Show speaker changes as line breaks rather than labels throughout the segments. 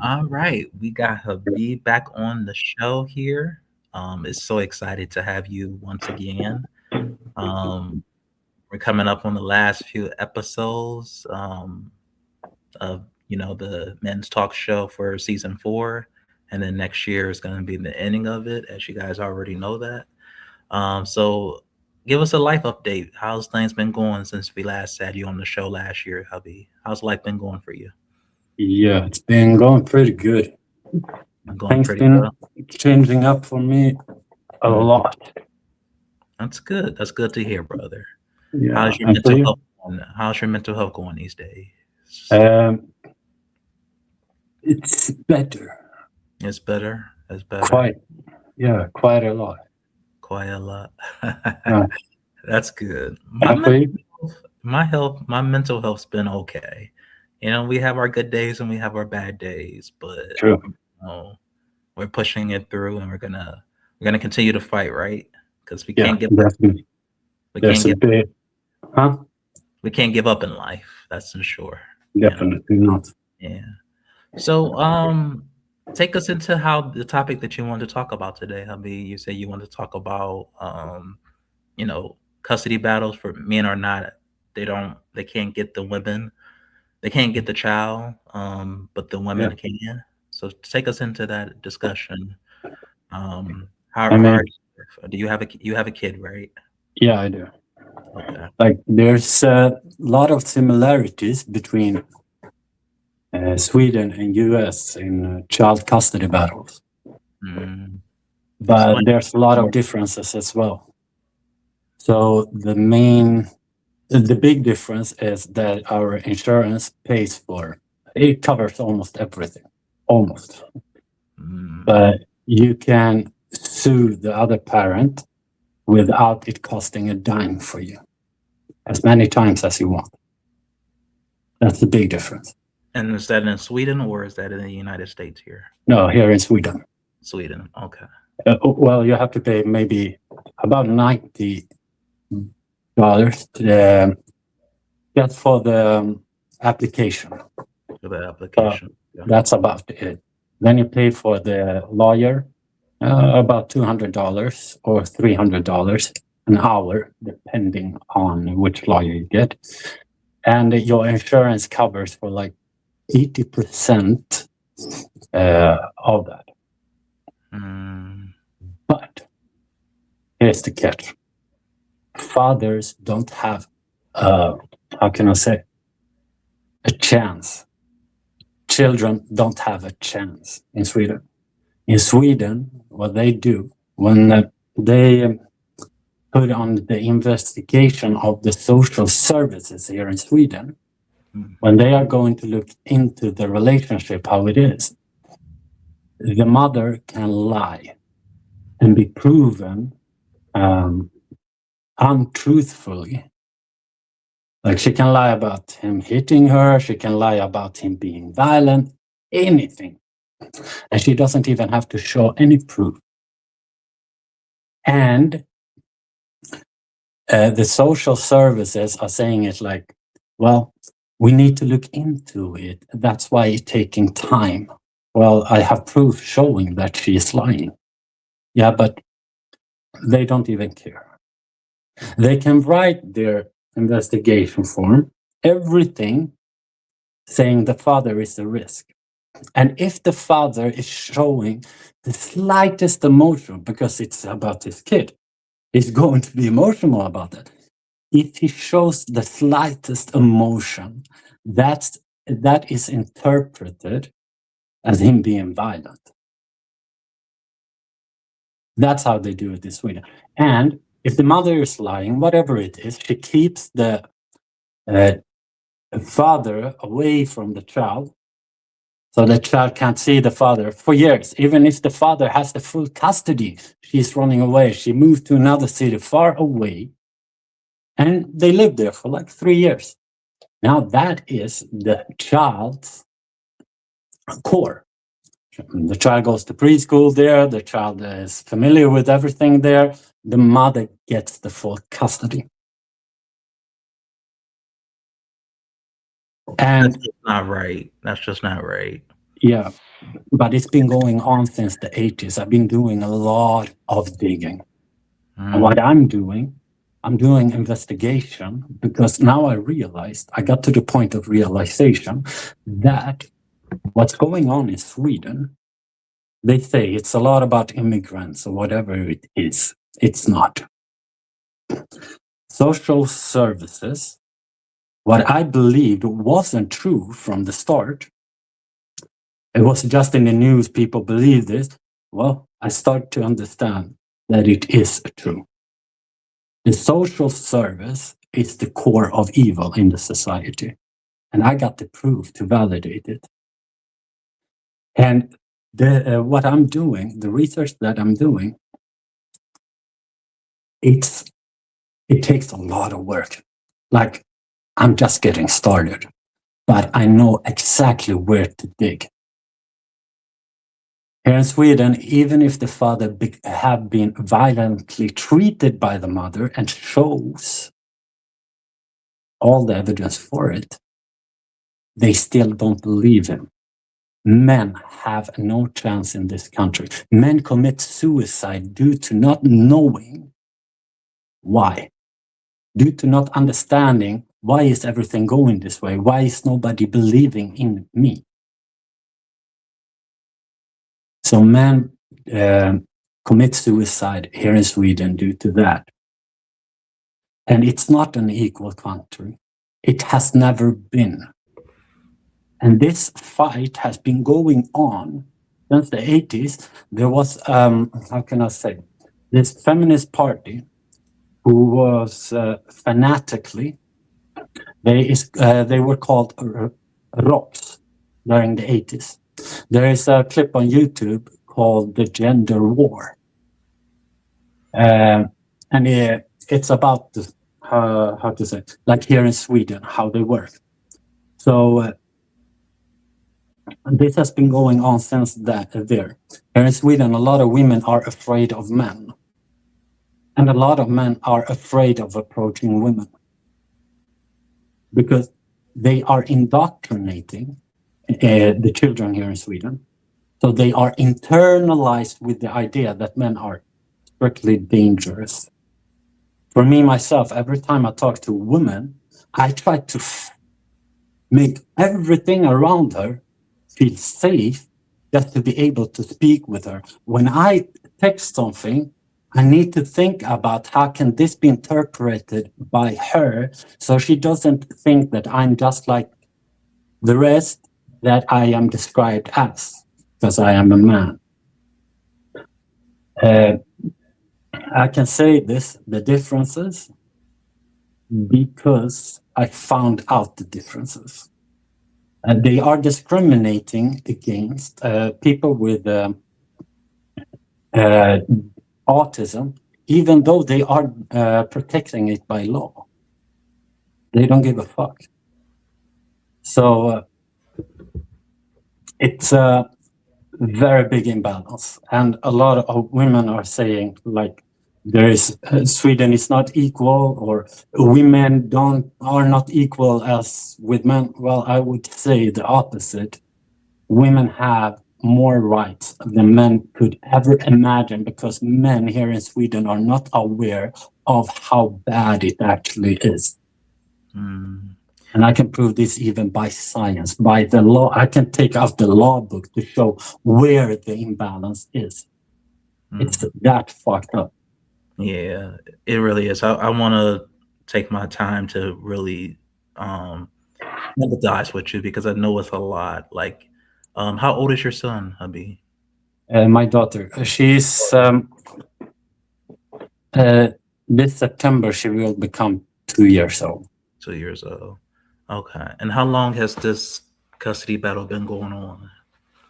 All right, we got Habib back on the show here. It's so excited to have you once again. Um, we're coming up on the last few episodes of the Men's Talk Show for season 4, and then next year is going to be the ending of it, as you guys already know that. So give us a life update. How's things been going since we last had you on the show last year, Habib? How's life been going for you?
Yeah, it's been going pretty good.
Been going
Things
pretty
been
well.
changing up for me a
Mm.
lot.
That's good. That's good to hear, brother.
Yeah,
How's your
and for
mental
you?
health going? How's your mental health going these days?
Um, it's better,
It's better. It's better.
quite. Yeah, quite a lot.
Quite a lot.
Uh,
That's good.
and for you?
My mental health's been okay. We have our good days and we have our bad days, but
True.
know, we're pushing it through, and we're gonna continue to fight, right? Because
Yeah,
up.
definitely.
We
There's
can't
a
give
bit, huh?
we can't give up in life. That's for sure. You know.
Definitely not.
Yeah. So, take us into how the topic that you wanted to talk about today, hubby. You said you want to talk about, custody battles for men or not. They can't get the women, they can't get the child, but the
Yeah,
women can. So take us into that discussion.
I
How
mean,
are you? Do you have a kid, right?
yeah, I do.
Okay.
Like, there's a lot of similarities between Sweden and US in child custody battles,
Mm.
but
Explain
there's a lot of
more.
differences as well. So the big difference is that our insurance pays for it, covers almost everything, almost.
Mm.
But you can sue the other parent without it costing a dime for you, as many times as you want. That's the big difference.
And is that in Sweden or is that in the United States here?
No, here in Sweden,
Sweden. Okay.
well, you have to pay maybe about $90 just for the application.
For the
Uh,
application. Yeah.
that's about it. Then you pay for the lawyer about $200 or $300 an hour, depending on which lawyer you get. And your insurance covers for like 80% of that.
Mm.
But here's the catch: fathers don't have, how can I say, a chance. Children don't have a chance in Sweden. In Sweden, what they do when they put on the investigation of the social services here in Sweden,
Mm.
when they are going to look into the relationship, how it is, the mother can lie and be proven untruthfully. Like, she can lie about him hitting her, she can lie about him being violent, anything. And she doesn't even have to show any proof. And the social services are saying it like, well, we need to look into it. That's why it's taking time. Well, I have proof showing that she is lying. Yeah, but they don't even care. They can write their investigation form, everything saying the father is a risk. And if the father is showing the slightest emotion, because it's about his kid, he's going to be emotional about it. If he shows the slightest emotion, that is interpreted as him being violent. That's how they do it in Sweden. And if the mother is lying, whatever it is, she keeps the father away from the child, so the child can't see the father for years. Even if the father has the full custody, she's running away. She moved to another city far away, and they lived there for like 3 years. Now that is the child's core. The child goes to preschool there. The child is familiar with everything there. The mother gets the full custody.
That's
And
just not right. That's just not right.
yeah, but it's been going on since the 80s. I've been doing a lot of digging. And what I'm doing investigation because now I realized, I got to the point of realization that what's going on in Sweden, they say it's a lot about immigrants or whatever it is. It's not. Social services, what I believed wasn't true from the start, it was just in the news, people believe this. Well, I start to understand that it is true. The social service is the core of evil in the society. And I got the proof to validate it. And what I'm doing, the research that I'm doing, it takes a lot of work. Like, I'm just getting started, but I know exactly where to dig. Here in Sweden, even if the father have been violently treated by the mother and shows all the evidence for it, they still don't believe him. Men have no chance in this country. Men commit suicide due to not knowing why, due to not understanding why is everything going this way? Why is nobody believing in me? So men commit suicide here in Sweden due to that. And it's not an equal country. It has never been. And this fight has been going on since the 80s. There was, how can I say, this feminist party who was fanatically, they were called ROCs during the 80s. There is a clip on YouTube called The Gender War. And it's about, how to say, like here in Sweden, how they work. So this has been going on since there. Here in Sweden, a lot of women are afraid of men. And a lot of men are afraid of approaching women. Because they are indoctrinating the children here in Sweden. So they are internalized with the idea that men are strictly dangerous. For me, myself, every time I talk to a woman, I try to make everything around her feel safe just to be able to speak with her. When I text something, I need to think about how can this be interpreted by her so she doesn't think that I'm just like the rest that I am described as, because I am a man. I can say this, the differences, because I found out the differences. And they are discriminating against people with autism, even though they are protecting it by law. They don't give a fuck. So it's a very big imbalance. And a lot of women are saying, like, there is Sweden is not equal, or women are not equal as with men. Well, I would say the opposite. Women have more rights than men could ever imagine, because men here in Sweden are not aware of how bad it actually is. And I can prove this even by science, by the law. I can take out the law book to show where the imbalance is. It's that fucked up.
Yeah, it really is. I want to take my time to really empathize with you, because I know it's a lot. Like, how old is your son, Habib?
My daughter, she's this September she will become 2 years old.
2 years old. Okay. And how long has this custody battle been going on?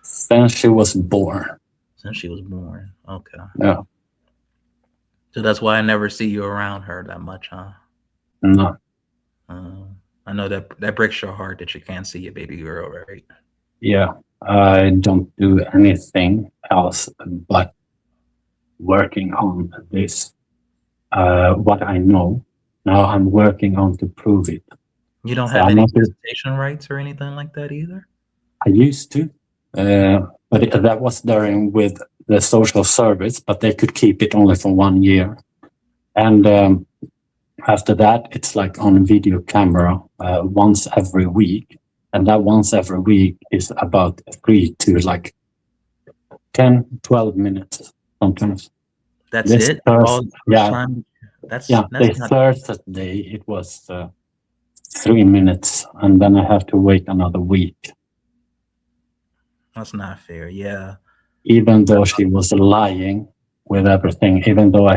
Since she was born.
Since she was born. Okay.
Yeah.
So that's why I never see you around her that much, huh?
No.
I know that breaks your heart that you can't see your baby girl, right?
Yeah. I don't do anything else but working on this. What I know. Now I'm working on to prove it.
You don't have any visitation rights or anything like that either?
I used to. but that was during with the social service, but they could keep it only for 1 year. And after that, it's like on video camera once every week. And that once every week is about 3 to like 10, 12 minutes sometimes.
That's
This
it? All
Thursday,
much
yeah,
time? That's
yeah,
that's
this
not
Thursday, it was 3 minutes. And then I have to wait another week,
that's not fair. Yeah.
even though she was lying with everything, even though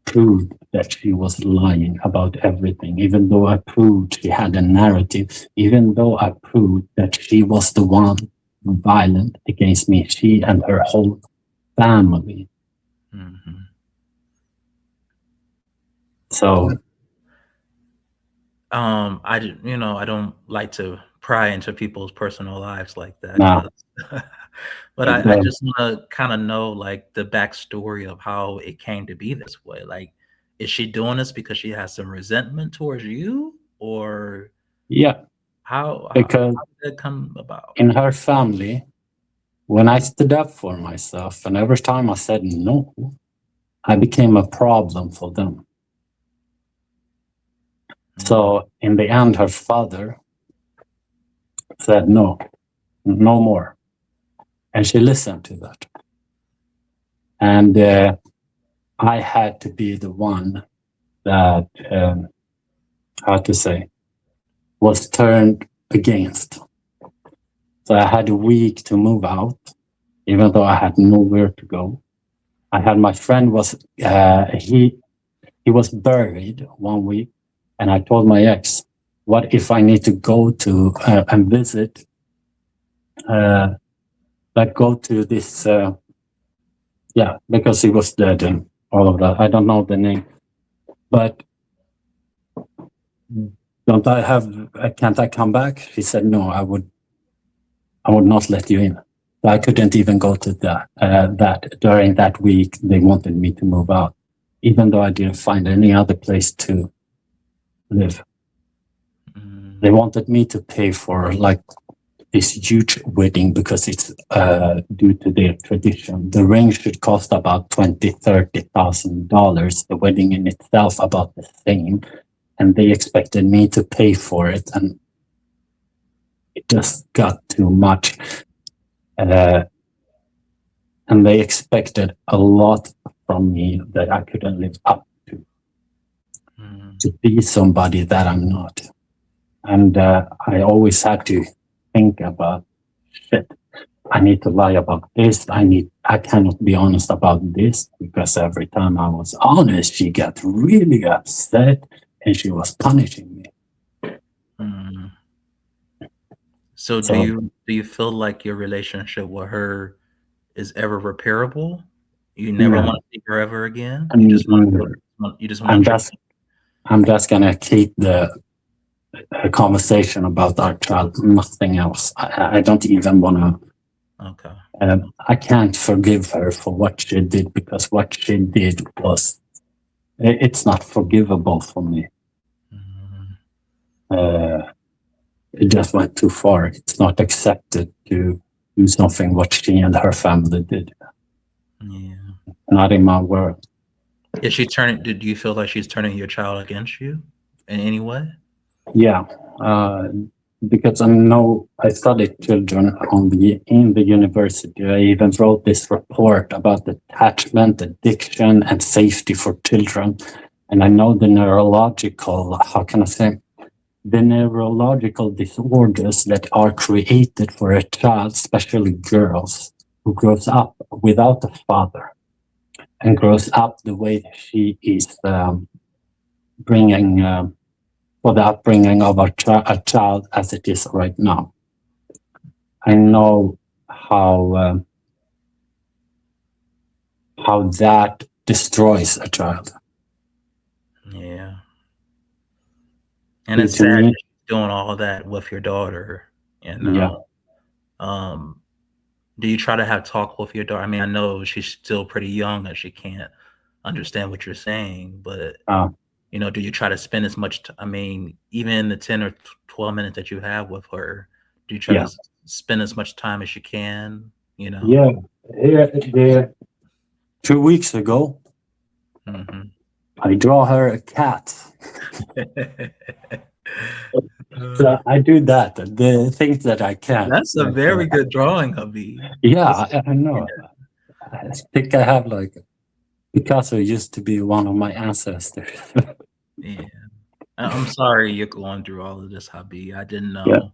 proved that she was lying about everything, even though I proved she had a narrative, even though I proved that she was the one violent against me, she and her whole family.
Hmm.
So,
I don't like to pry into people's personal lives like that,
now,
cause but I
the,
just wanna kinda know, like, the backstory of how it came to be this way. Like, is she doing this because she has some resentment towards you? Or
yeah,
how
because
did that come about?
in her family, when I stood up for myself, and every time I said no, I became a problem for them.
Mm,
So, in the end, her father said no, no more. And she listened to that. And I had to be the one that, how to say, was turned against. So I had a week to move out, even though I had nowhere to go. I had my friend was he was buried 1 week, and I told my ex, "What if I need to go to and visit, uh, like go to this, yeah, because he was dead and all of that. I don't know the name, but don't I have? Can't I come back?" She said, "No, I would not let you in." So I couldn't even go to that. That during that week, they wanted me to move out, even though I didn't find any other place to live.
mm,
They wanted me to pay for like this huge wedding because it's due to their tradition. The ring should cost about $20,000, $30,000. The wedding in itself about the same, and they expected me to pay for it, and it just got too much. Uh, and they expected a lot from me that I couldn't live up
mm,
to be somebody that I'm not. And I always had to think about shit. I need to lie about this. I cannot be honest about this because every time I was honest, she got really upset and she was punishing me.
mm. So
So
do you feel like your relationship with her is ever repairable? You never
yeah,
wanna see her ever again? You
and,
just you just
I'm
want your
just I'm just gonna keep the a conversation about our child, nothing else. I don't even want to.
okay.
I can't forgive her for what she did because what she did was it's not forgivable for me.
Mm,
Uh, it just went too far. It's not accepted to do something what she and her family did.
yeah.
Not in my world.
Is she turning do you feel like she's turning your child against you in any way?
Yeah, uh, because I studied children in the university. I even wrote this report about attachment, addiction, and safety for children. And I know the neurological, how can I say, the neurological disorders that are created for a child, especially girls, who grows up without a father and grows up the way she is bringing. For the upbringing of a child as it is right now. I know how that destroys a child.
Yeah. And
See,
it's
to
sad that
me,
she's doing all that with your daughter, you
yeah,
know? Um, do you try to have talk with your daughter? I mean, I know she's still pretty young and she can't understand what you're saying, but,
uh,
do you try to spend as much I mean, even in the 10 or 12 minutes that you have with her, do you try to
yeah,
spend as much time as you can? You know.
Yeah. Here, 2 weeks ago,
Hmm.
I draw her a cat. So I do that. The things that I can.
That's a very good drawing, hubby.
Yeah,
That's,
I know. I think I have like Picasso used to be one of my ancestors.
yeah. I'm sorry you're going through all of this, hubby. I didn't
Yeah,
know.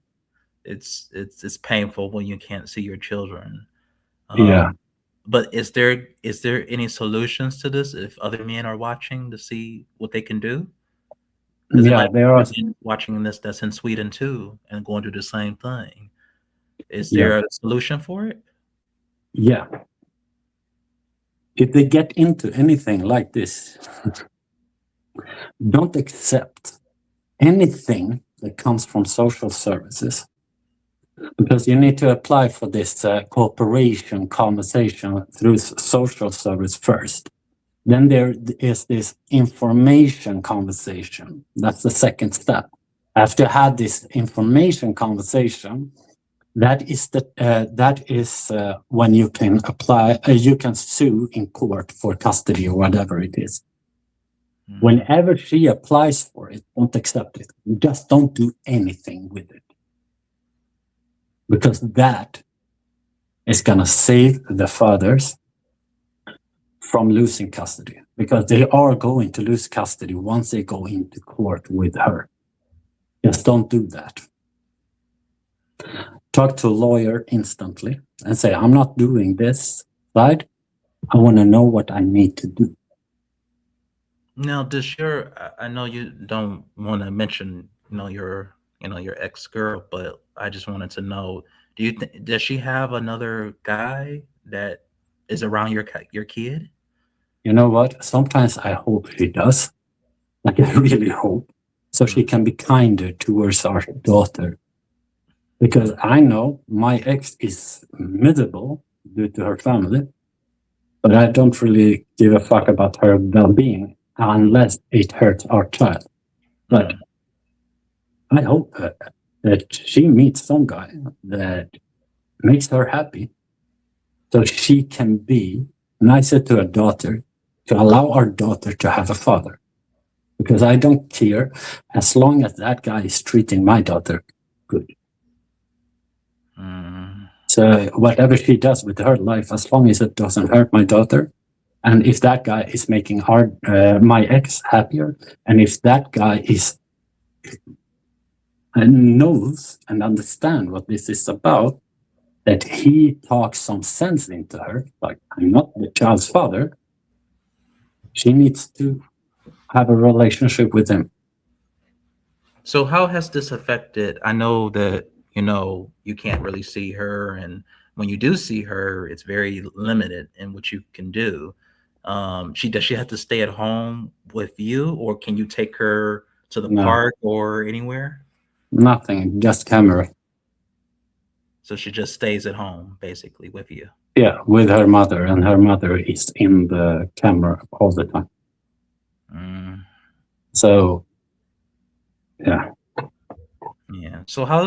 It's painful when you can't see your children.
yeah,
Um, but is there any solutions to this if other men are watching to see what they can do? Because it
yeah.
might
There
be
are.
other men watching this that's in Sweden too and going through the same thing. Is
Yeah,
there a solution for it?
yeah. If they get into anything like this, don't accept anything that comes from social services because you need to apply for this cooperation conversation through social service first. Then there is this information conversation. That's the second step. After you had this information conversation, that is when you can apply. You can sue in court for custody or whatever it is.
Mm,
Whenever she applies for it, don't accept it. Just don't do anything with it because that is going to save the fathers from losing custody because they are going to lose custody once they go into court with her. Just don't do that. Talk to a lawyer instantly and say, I'm not doing this side. I want to know what I need to do.
Now, does your I know you don't want to mention, your ex-girl, but I just wanted to know, does she have another guy that is around your kid?
You know what? Sometimes I hope she does. Like, I really hope. So she
Mm,
can be kinder towards our daughter. Because I know my ex is miserable due to her family, but I don't really give a fuck about her well being unless it hurts our child. But
mm.
I hope that she meets some guy that makes her happy so she can be nicer to her daughter, to allow our daughter to have a father. Because I don't care as long as that guy is treating my daughter good.
Mm.
So whatever she does with her life, as long as it doesn't hurt my daughter, and if that guy is making my ex happier, and if that guy is knows and understand what this is about, that he talks some sense into her, like I'm not the child's father, she needs to have a relationship with him.
So how has this affected? I know that, you can't really see her, and when you do see her, it's very limited in what you can do. Does she have to stay at home with you, or can you take her to the
No,
park or anywhere?
nothing, just camera.
So she just stays at home basically with you.
Yeah, with her mother, and her mother is in the camera all the time.
Mm,
So yeah.
yeah. So how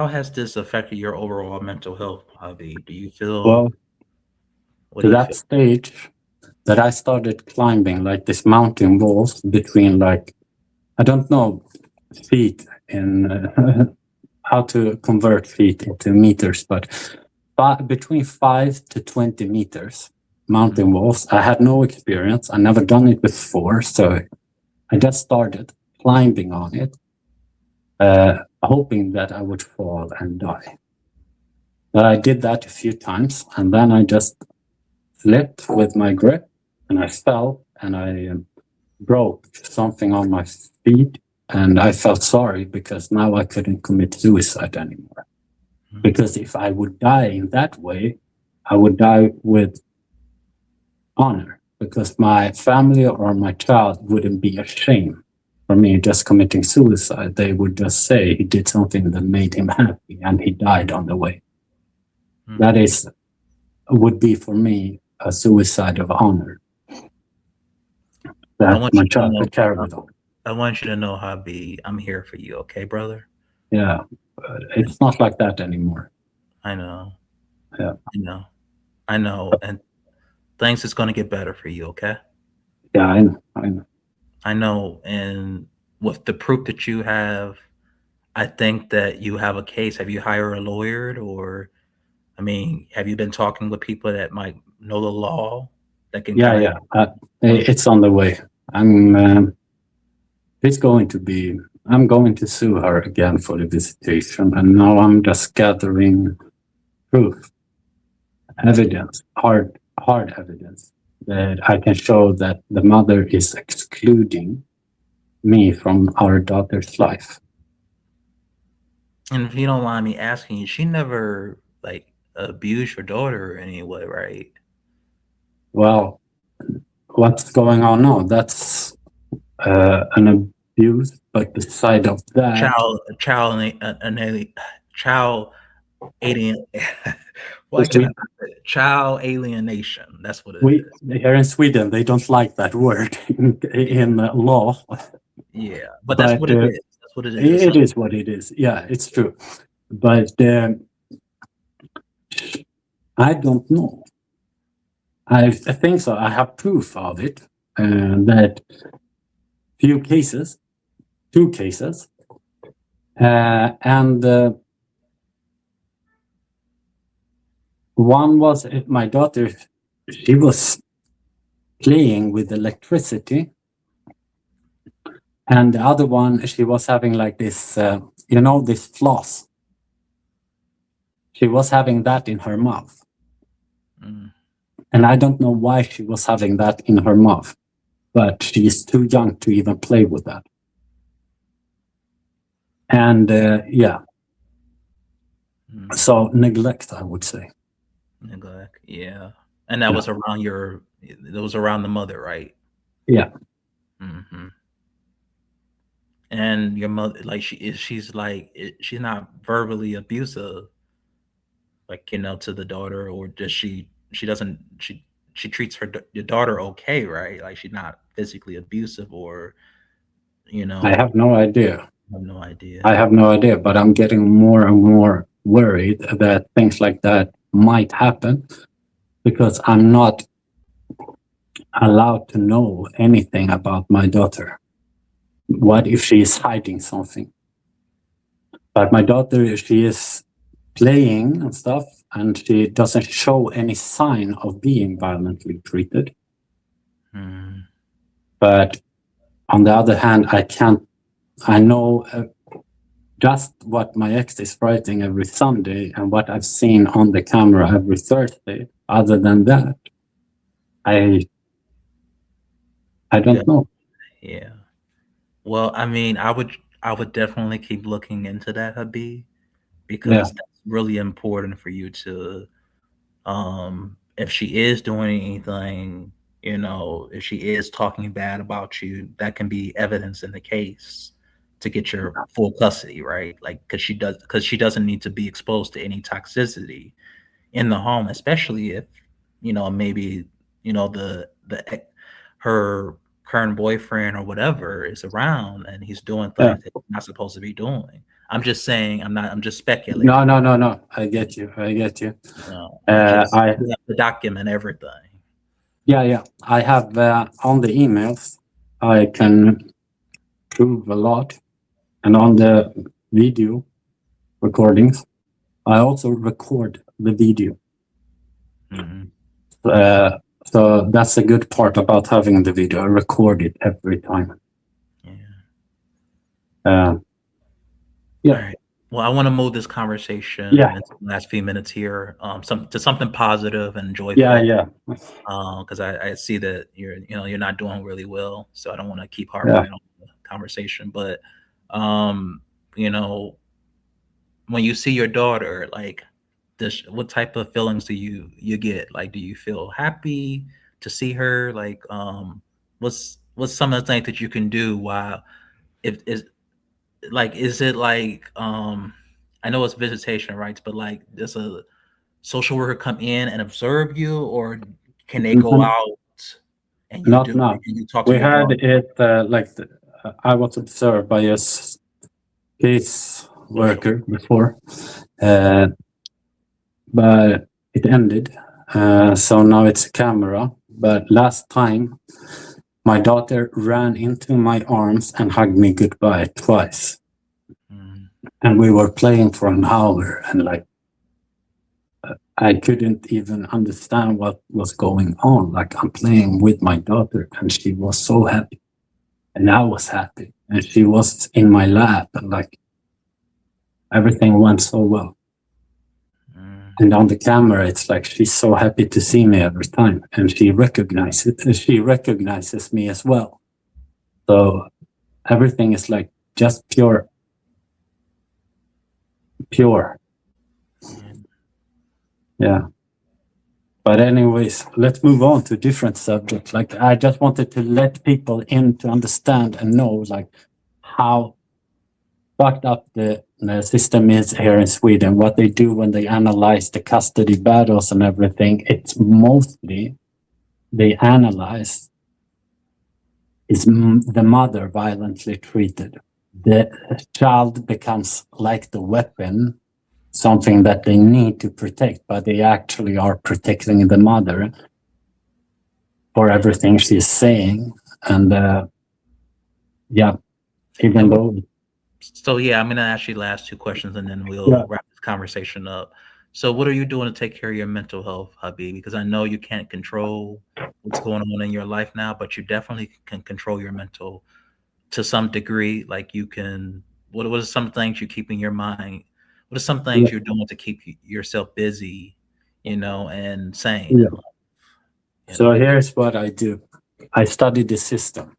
has this affected your overall mental health, Javi?
Well,
What do
to
you
that
feel?
stage that I started climbing like this mountain walls between like I don't know feet in how to convert feet into meters, but between 5 to 20 meters
Mm,
mountain walls. I had no experience. I never done it before, so I just started climbing on it, hoping that I would fall and die. But I did that a few times, and then I just slipped with my grip, and I fell, and I broke something on my feet, and I felt sorry because now I couldn't commit suicide anymore.
mm,
Because if I would die in that way, I would die with honor because my family or my child wouldn't be ashamed for me just committing suicide. They would just say he did something that made him happy and he died on the way.
mm.
That is would be for me a suicide of honor
I
that
want
my
you to
child
know.
could carry with honor.
I want you to know, Javi, I'm here for you. Okay, brother.
Yeah, but it's not like that anymore.
I know.
Yeah,
I know, I know, and things is gonna get better for you. Okay,
yeah, I know, I know.
I know, and with the proof that you have, I think that you have a case. Have you hired a lawyer, or I mean, have you been talking with people that might know the law that can
Yeah,
kind of
yeah.
point you?
It's on the way. I'm. It's going to be. I'm going to sue her again for the visitation, and now I'm just gathering proof, evidence, hard evidence that I can show that the mother is excluding me from our daughter's life.
And if you don't mind me asking, she never like abused your daughter in any way, right?
Well, what's going on now? That's an abuse, but beside of that,
Child alien. Why can I
we
not say it? Child alienation? That's what it
we
is.
here in Sweden they don't like that word in law,
Yeah, but that's
but
what it is. That's what it is.
it is what it is. Yeah, it's true. But I don't know. I think so. I have proof of it. That few cases, two cases, and one was my daughter. She was playing with electricity, and the other one she was having like this, this floss. She was having that in her mouth,
Mm.
and I don't know why she was having that in her mouth, but she is too young to even play with that. And yeah,
Mm.
so neglect, I would say.
Neglect. Yeah, and that
Yeah,
was around your. It was around the mother, right?
yeah.
Hmm. And your mother, like she's not verbally abusive, like to the daughter, or does she doesn't she treats your daughter okay, right? Like she's not physically abusive, or you
I
know,
have no idea.
I have no idea.
I have no idea, but I'm getting more and more worried that things like that might happen because I'm not allowed to know anything about my daughter. What if she is hiding something? But my daughter, she is playing and stuff, and she doesn't show any sign of being violently treated.
Mm.
But on the other hand, I know just what my ex is writing every Sunday and what I've seen on the camera every Thursday. Other than that, I I
Yeah,
don't know.
yeah. Well, I mean, I would definitely keep looking into that, Habib,
Yeah,
because that's really important for you to if she is doing anything, if she is talking bad about you, that can be evidence in the case to get your full custody, right? Like because she doesn't need to be exposed to any toxicity in the home, especially if maybe her current boyfriend or whatever is around and he's doing
yeah.
things that he's not supposed to be doing. I'm just saying, I'm just speculating.
No, no, no, no. I get you. I get you.
I just
I
you have to document everything.
Yeah, yeah. I have on the emails. I can prove a lot, and on the video recordings, I also record the video.
Mhm.
Uh, so that's a good part about having the video. I record it every time.
Yeah.
Uh,
All
yeah,
right. Well, I want to move this conversation
yeah,
in the last few minutes here, to something positive and
yeah,
joyful.
yeah,
Because I see that you're not doing really well, so I don't want to keep
yeah.
harping on the conversation. But um, you know, when you see your daughter, like, what type of feelings do you get? Like, do you feel happy to see her? Like, what's some of the things that you can do while if is like is it like I know it's visitation rights, but like does a social worker come in and observe you, or can they go
Mhm.
out and
Not now.
you talk to
We
your
had
daughter?
it I was observed by a case
Social
worker before, uh, but it ended. So now it's a camera. But last time, my daughter ran into my arms and hugged me goodbye twice.
Mm.
And we were playing for an hour, and like I couldn't even understand what was going on. Like I'm playing with my daughter, and she was so happy, and I was happy, and she was in my lap, and like everything went so well.
Mm.
And on the camera, it's like she's so happy to see me every time, and she recognizes me as well. So everything is like just pure.
Yeah.
Yeah. But anyways, let's move on to different subjects. Like I just wanted to let people in to understand and know like how fucked up the system is here in Sweden. What they do when they analyze the custody battles and everything, it's mostly they analyze is the mother violently treated. The child becomes like the weapon, something that they need to protect, but they actually are protecting the mother for everything she's saying. And yeah, even
And
though,
so, yeah, I'm gonna ask you the last two questions, and then
yeah,
we'll wrap this conversation up. So, what are you doing to take care of your mental health, Habib? Because I know you can't control what's going on in your life now, but you definitely can control your mental to some degree. Like you can, what are some things you keep in your mind? What are some
yeah,
things you're doing to keep yourself busy, and sane
yeah.
in life, you
So
know?
here's what I do. I study the system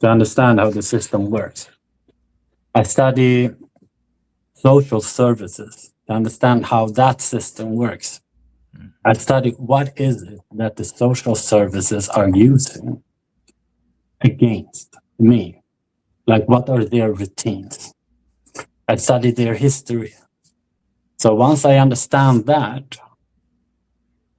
to understand how the system works. I study social services to understand how that system works.
Mm.
I study what is it that the social services are using against me. Like what are their routines? I study their history. So once I understand that,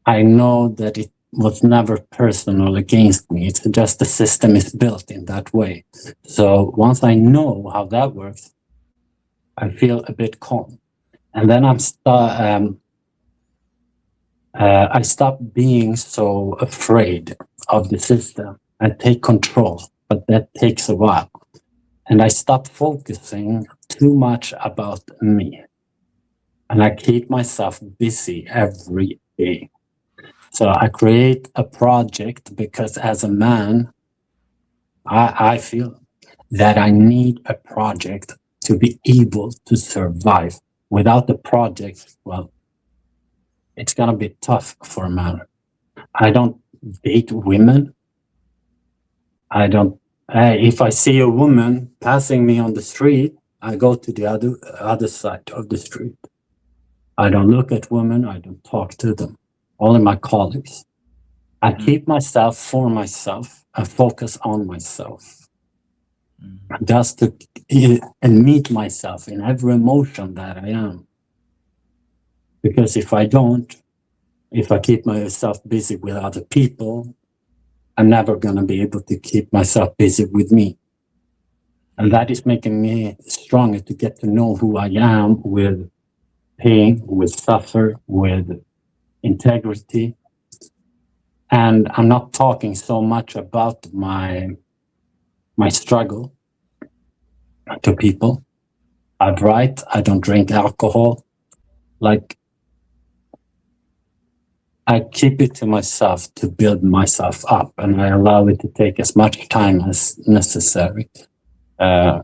I know that it was never personal against me. It's just the system is built in that way. So once I know how that works, I feel a bit calm. And then I stop being so afraid of the system. I take control, but that takes a while. And I stop focusing too much about me. And I keep myself busy every day. So I create a project because as a man, I feel that I need a project to be able to survive. Without a project, well, it's gonna be tough for a man. I don't date women. I don't. If I see a woman passing me on the street, I go to the other side of the street. I don't look at women. I don't talk to them. Only my colleagues. I
Mm.
keep myself for myself and focus on myself.
Mm.
Just to and meet myself in every emotion that I am. Because if I don't, if I keep myself busy with other people, I'm never going to be able to keep myself busy with me. And
Yeah.
that is making me stronger to get to know who I am with pain, with suffer, with integrity. And I'm not talking so much about my struggle to people. I write, I don't drink alcohol. Like I keep it to myself to build myself up, and I allow it to take as much time as necessary. Uh,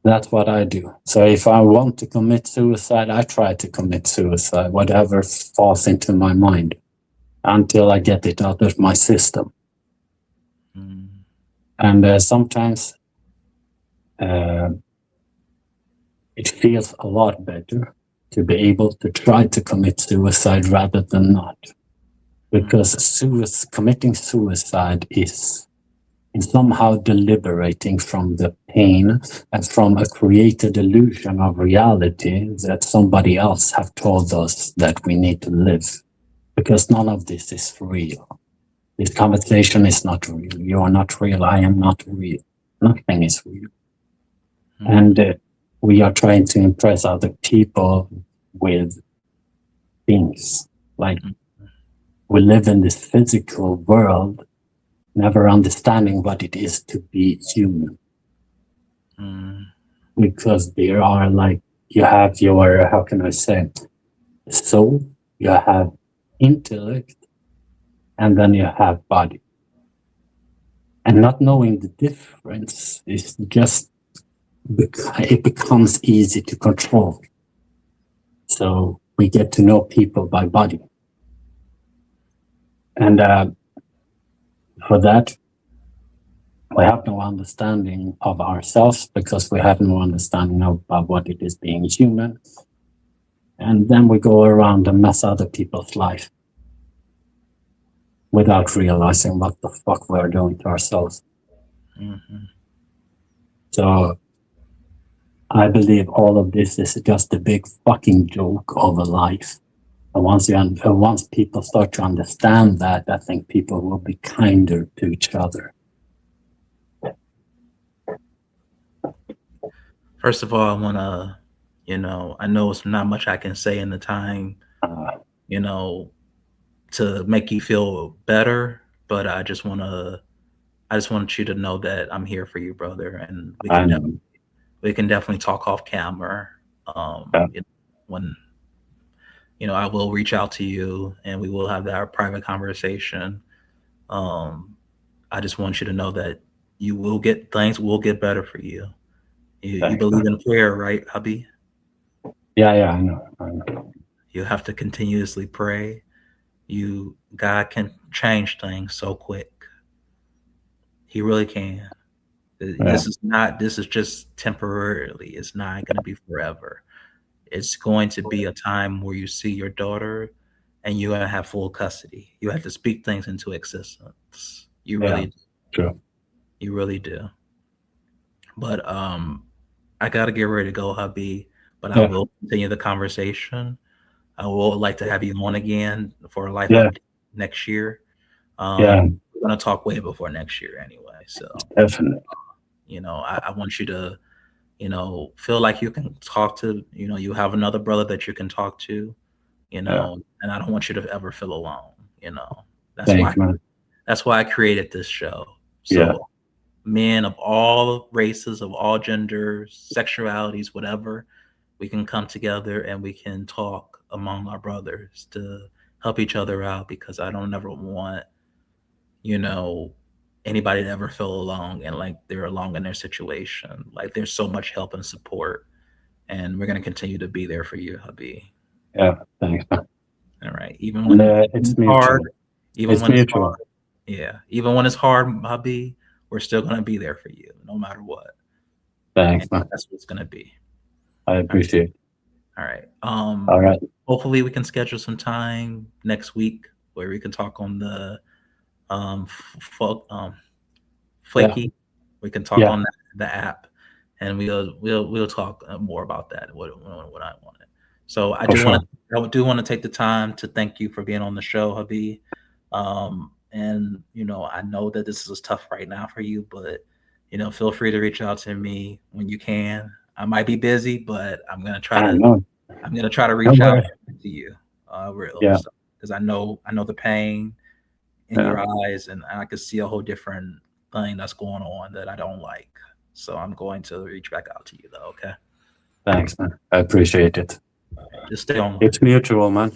that's what I do. So if I want to commit suicide, I try to commit suicide, whatever falls into my mind, until I get it out of my system.
Mm.
And sometimes uh, it feels a lot better to be able to try to commit suicide rather than not.
Mm.
Because committing suicide is somehow deliberating from the pain and from a created illusion of reality that somebody else have told us that we need to live. Because none of this is real. This conversation is not real. You are not real. I am not real. Nothing is real.
Mm.
And we are trying to impress other people with things. Like
Mm,
we live in this physical world, never understanding what it is to be human.
mm,
Because there are like, you have your, how can I say, soul, you have intellect, and then you have body. And not knowing the difference is just, it becomes easy to control. So we get to know people by body. And for that, we have no understanding of ourselves because we have no understanding of what it is being human. And then we go around and mess other people's life without realizing what the fuck we're doing to ourselves.
mhm.
So I believe all of this is just a big fucking joke of a life. And once people start to understand that, I think people will be kinder to each other.
First of all, I want to, I know it's not much I can say in the time,
Uh,
you know, to make you feel better, but I just want you to know that I'm here for you, brother, and
I know.
we can definitely talk off camera.
Yeah,
When I will reach out to you and we will have that private conversation. Um, I just want you to know that you will get things will get better for you. You
thanks,
believe
man.
in prayer, right, hubby?
Yeah, I know. I know.
You have to continuously pray. God can change things so quick. He really can.
Yeah,
This is just temporarily. It's not going to be forever. It's going to be a time where you see your daughter and you're going to have full custody. You have to speak things into existence.
yeah, true.
You really do. But I got to get ready to go, hubby, but I
Yeah,
will continue the conversation. I would like to have you on again for a life
yeah,
update next year.
yeah,
We're going to talk way before next year anyway. So,
definitely.
I want you to feel like you can talk to, you have another brother that you can talk to,
Yeah,
and I don't want you to ever feel alone, you know. That's why
thanks, man.
that's why I created this show.
Yeah,
So men of all races, of all genders, sexualities, whatever, we can come together and we can talk among our brothers to help each other out because I don't ever want, you know, anybody to ever feel alone and like they're alone in their situation. Like there's so much help and support, and we're gonna continue to be there for you, hubby.
yeah, thanks, man.
All right,
And
even when
it's
it's hard,
mutual.
even
It's
when it's
mutual.
hard, yeah, even when it's hard, hubby, we're still gonna be there for you, no matter what, and
Thanks, man.
that's what's gonna be.
I
All right.
appreciate it.
All right.
All right.
Hopefully we can schedule some time next week where we can talk on the folk
Yeah,
flaky. We can talk
yeah,
on the app, and we'll talk more about that. What I wanted. So
for sure.
I do want to take the time to thank you for being on the show, hubby. And I know that this is tough right now for you, but feel free to reach out to me when you can. I might be busy, but
I know.
I'm gonna try to
Don't
reach out
worry.
to you, real
Yeah,
stuff, because I know the pain in
yeah.
your eyes, and I can see a whole different thing that's going on that I don't like. So I'm going to reach back out to you, though. Okay,
Thanks, man. I appreciate it.
just stay on.
It's mutual, man.